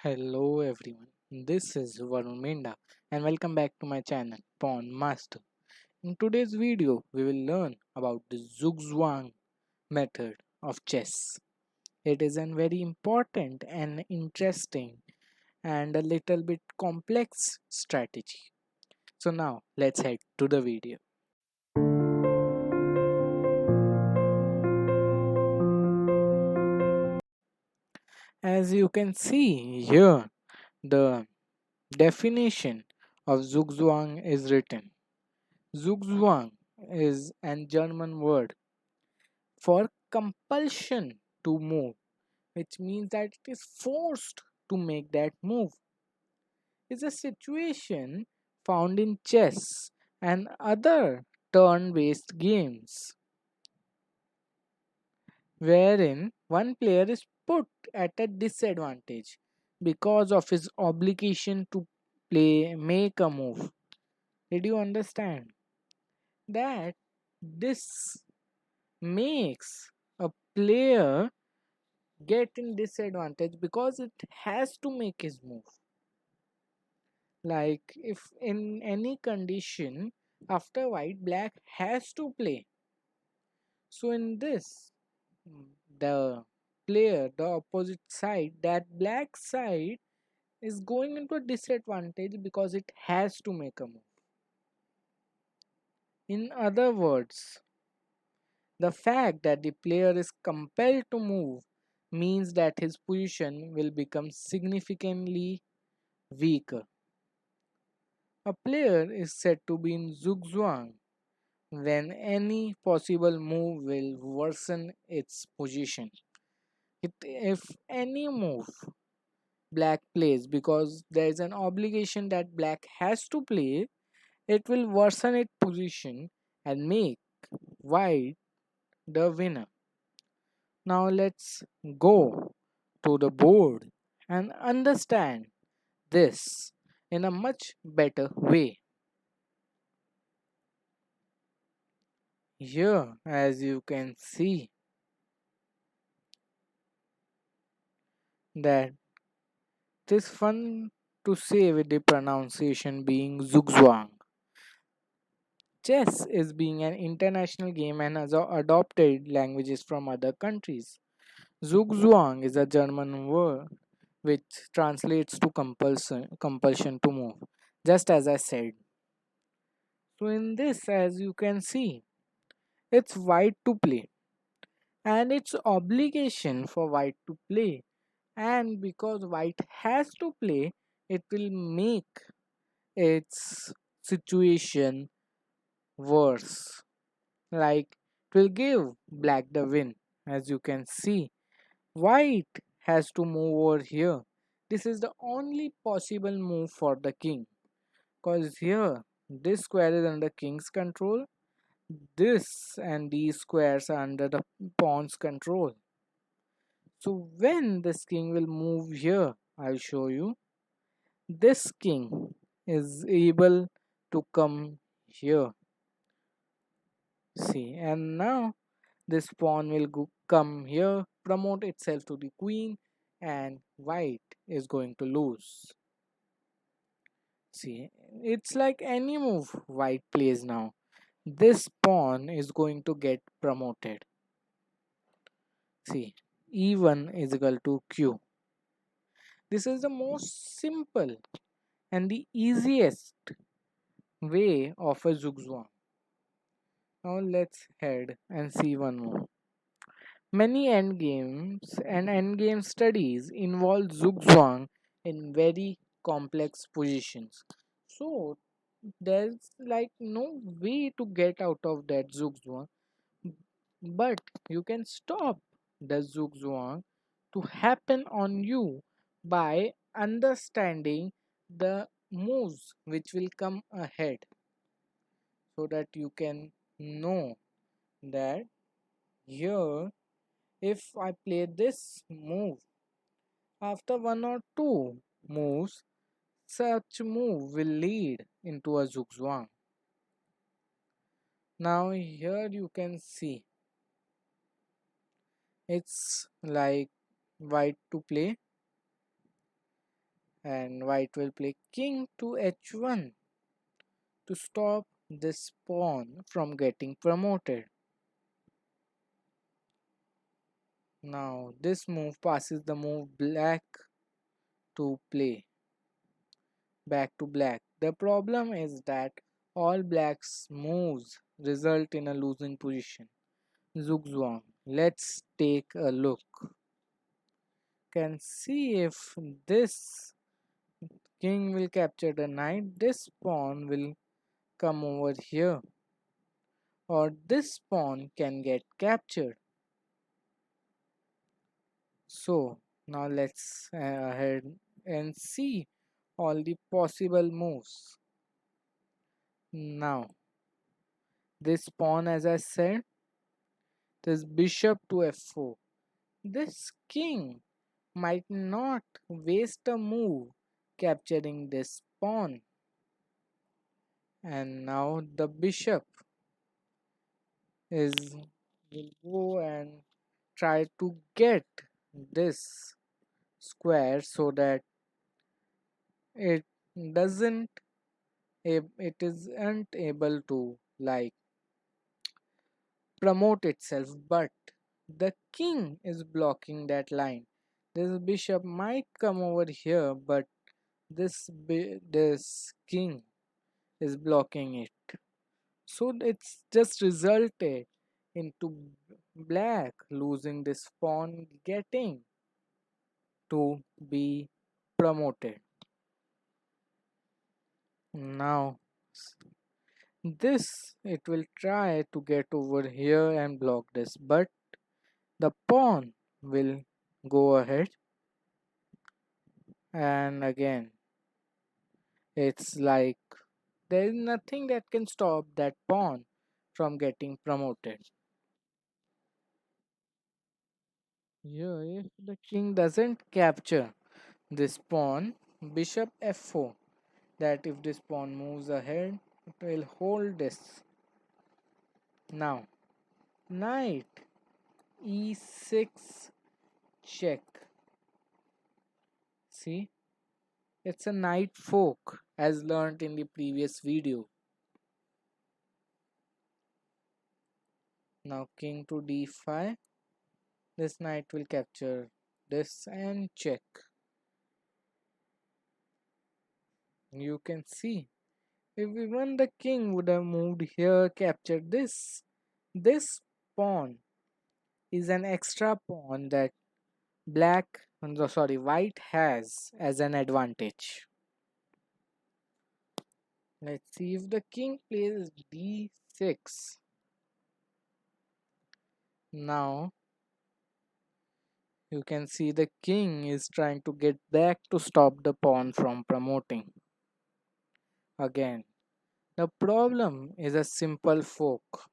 Hello everyone, this is Varun Menda and welcome back to my channel Pawn Master. In today's video, we will learn about the Zugzwang method of chess. It is a very important and interesting and a little bit complex strategy. So now let's head to the video. As you can see here, the definition of Zugzwang is written. Zugzwang is a German word for compulsion to move, which means that it is forced to make that move. It's a situation found in chess and other turn based games, wherein one player is put at a disadvantage because of his obligation to make a move. Did you understand that this makes a player get in disadvantage because it has to make his move? Like if in any condition after white, black has to play. So in this, the player, the opposite side, that black side is going into a disadvantage because it has to make a move. In other words, the fact that the player is compelled to move means that his position will become significantly weaker. A player is said to be in Zugzwang when any possible move will worsen its position. If any move black plays because there is an obligation that black has to play, it will worsen its position and make white the winner. Now let's go to the board and understand this in a much better way. Here, as you can see, that it is fun to say with the pronunciation being Zugzwang. Chess is being an international game and has adopted languages from other countries. Zugzwang is a German word which translates to compulsion to move, just as I said. So in this, as you can see, it's white to play and it's obligation for white to play, and because white has to play, it will make its situation worse. Like it will give black the win. As you can see, white has to move over here. This is the only possible move for the king, because here this square is under king's control, this and these squares are under the pawn's control. So when this king will move here, I'll show you. This king is able to come here. See, and now this pawn will come here, promote itself to the queen, and white is going to lose. See, it's like any move white plays now. This pawn is going to get promoted. See, E1 is equal to Q. This is the most simple and the easiest way of a zugzwang. Now let's head and see one more. Many endgames and endgame studies involve zugzwang in very complex positions. So there's like no way to get out of that zugzwang, but you can stop the zugzwang to happen on you by understanding the moves which will come ahead, so that you can know that here, if I play this move, after one or two moves, such move will lead into a zugzwang. Now here you can see it's like white to play, and white will play king to h1 to stop this pawn from getting promoted. Now this move passes the move black to play back to black. The problem is that all black's moves result in a losing position. Zugzwang. Let's take a look. Can see if this king will capture the knight, this pawn will come over here, or this pawn can get captured. So now let's ahead and see all the possible moves. Now this pawn, as I said, this bishop to f4. This king might not waste a move capturing this pawn. And now the bishop is will go and try to get this square so that it doesn't it isn't able to like promote itself, but the king is blocking that line. This bishop might come over here, but this king is blocking it, so it's just resulted into black losing this pawn getting to be promoted. Now this it will try to get over here and block this, but the pawn will go ahead, and again it's like there is nothing that can stop that pawn from getting promoted. Here, if the king doesn't capture this pawn, bishop f4, that if this pawn moves ahead, it will hold this. Now, knight e6 check. See, it's a knight fork as learnt in the previous video. Now, king to d5. This knight will capture this and check. You can see if even the king would have moved here, captured this pawn is an extra pawn that white has as an advantage. Let's see if the king plays d6. Now you can see the king is trying to get back to stop the pawn from promoting. Again, the problem is a simple fork.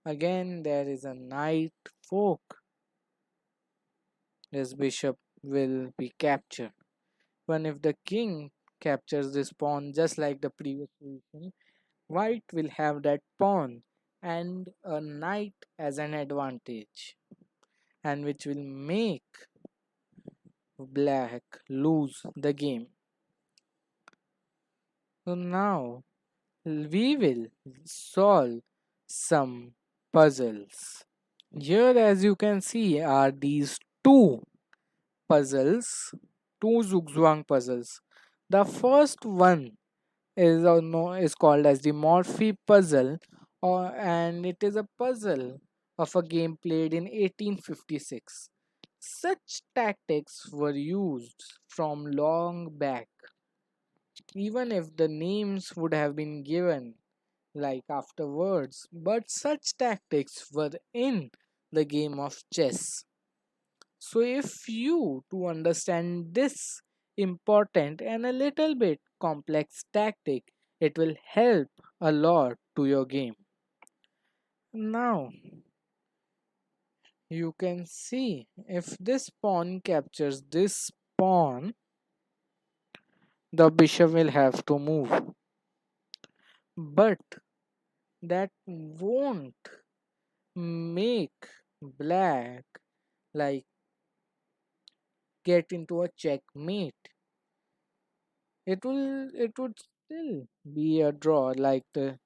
Again, there is a knight fork. This bishop will be captured. Even if the king captures this pawn just like the previous position, white will have that pawn and a knight as an advantage, and which will make black lose the game. So now we will solve some puzzles. Here, as you can see, are these puzzles, two Zugzwang puzzles. The first one is called as the Morphe puzzle, and it is a puzzle of a game played in 1856. Such tactics were used from long back, even if the names would have been given like afterwards, but such tactics were in the game of chess. So, if you to understand this important and a little bit complex tactic, it will help a lot to your game. Now, you can see if this pawn captures this pawn, the bishop will have to move. But that won't make black like get into a checkmate. it would still be a draw, like the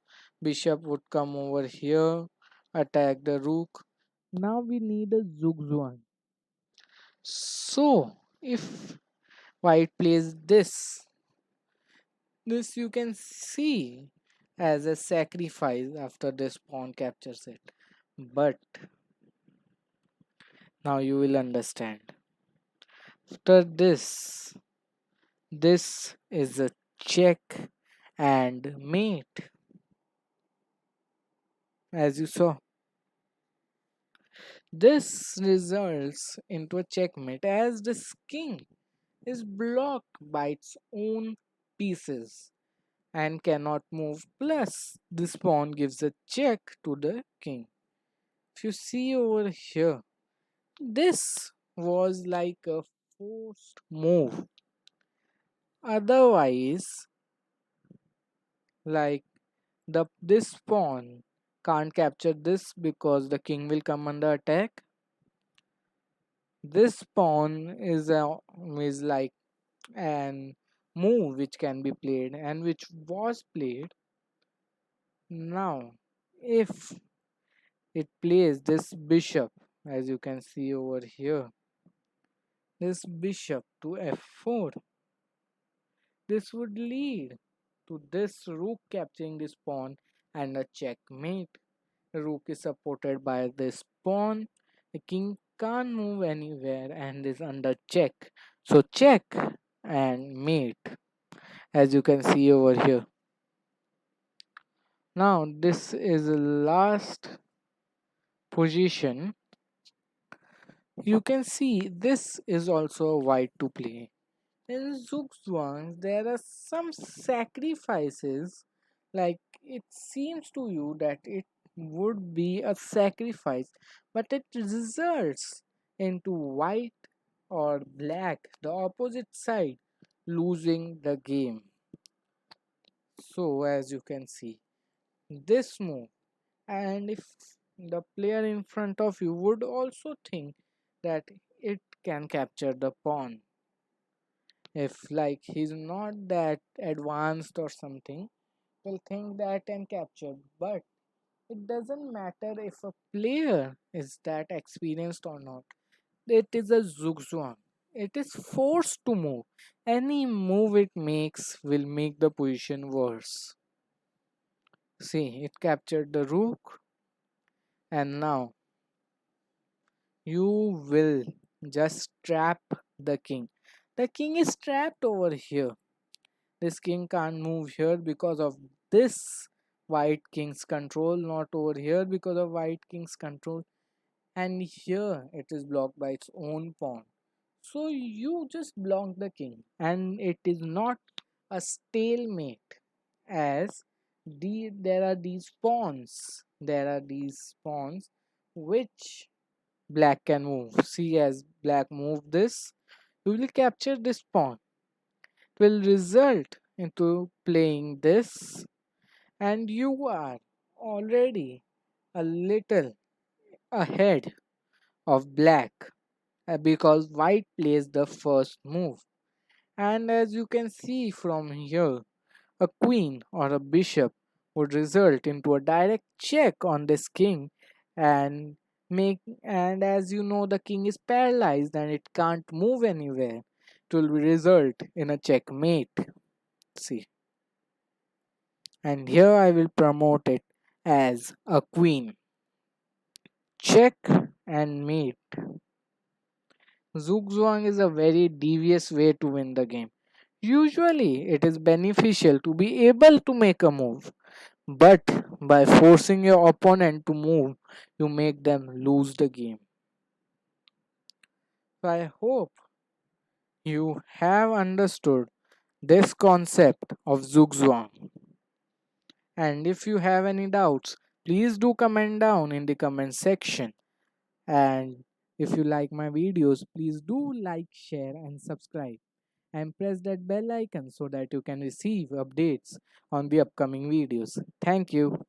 bishop would come over here, attack the rook. Now we need a zugzwang. So if white plays this you can see as a sacrifice after this pawn captures it. But now you will understand. After this is a check and mate, as you saw. This results into a checkmate as the king is blocked by its own pieces and cannot move. Plus, this pawn gives a check to the king. If you see over here, this was like a forced move. Otherwise, like this pawn can't capture this because the king will come under attack. This pawn is like an move which can be played and which was played. Now, if it plays this bishop, as you can see over here, this bishop to f4, this would lead to this rook capturing this pawn and a checkmate. The rook is supported by this pawn. The king can't move anywhere and is under check. So check and mate, as you can see over here. Now this is the last position. You can see this is also a white to play. In Zugzwang, there are some sacrifices, like it seems to you that it would be a sacrifice, but it results into white or black, the opposite side, losing the game. So, as you can see, this move, and if the player in front of you would also think that it can capture the pawn, if like he's not that advanced or something, will think that and capture. But it doesn't matter if a player is that experienced or not. It is a zugzwang. It is forced to move. Any move it makes will make the position worse. See, it captured the rook, and now you will just trap the king. The king is trapped over here. This king can't move here because of this white king's control, not over here because of white king's control. And here it is blocked by its own pawn. So you just block the king, and it is not a stalemate, as there are these pawns. There are these pawns which black can move. See, as black move this, you will capture this pawn. It will result into playing this, and you are already a little ahead of black, because white plays the first move. And as you can see from here, a queen or a bishop would result into a direct check on this king, and and as you know, the king is paralyzed and it can't move anywhere. It will result in a checkmate. See, and here I will promote it as a queen. Check and mate. Zugzwang is a very devious way to win the game. Usually, it is beneficial to be able to make a move, but by forcing your opponent to move, you make them lose the game. So I hope you have understood this concept of Zugzwang. And if you have any doubts, please do comment down in the comment section. And if you like my videos, please do like, share, and subscribe. And press that bell icon so that you can receive updates on the upcoming videos. Thank you.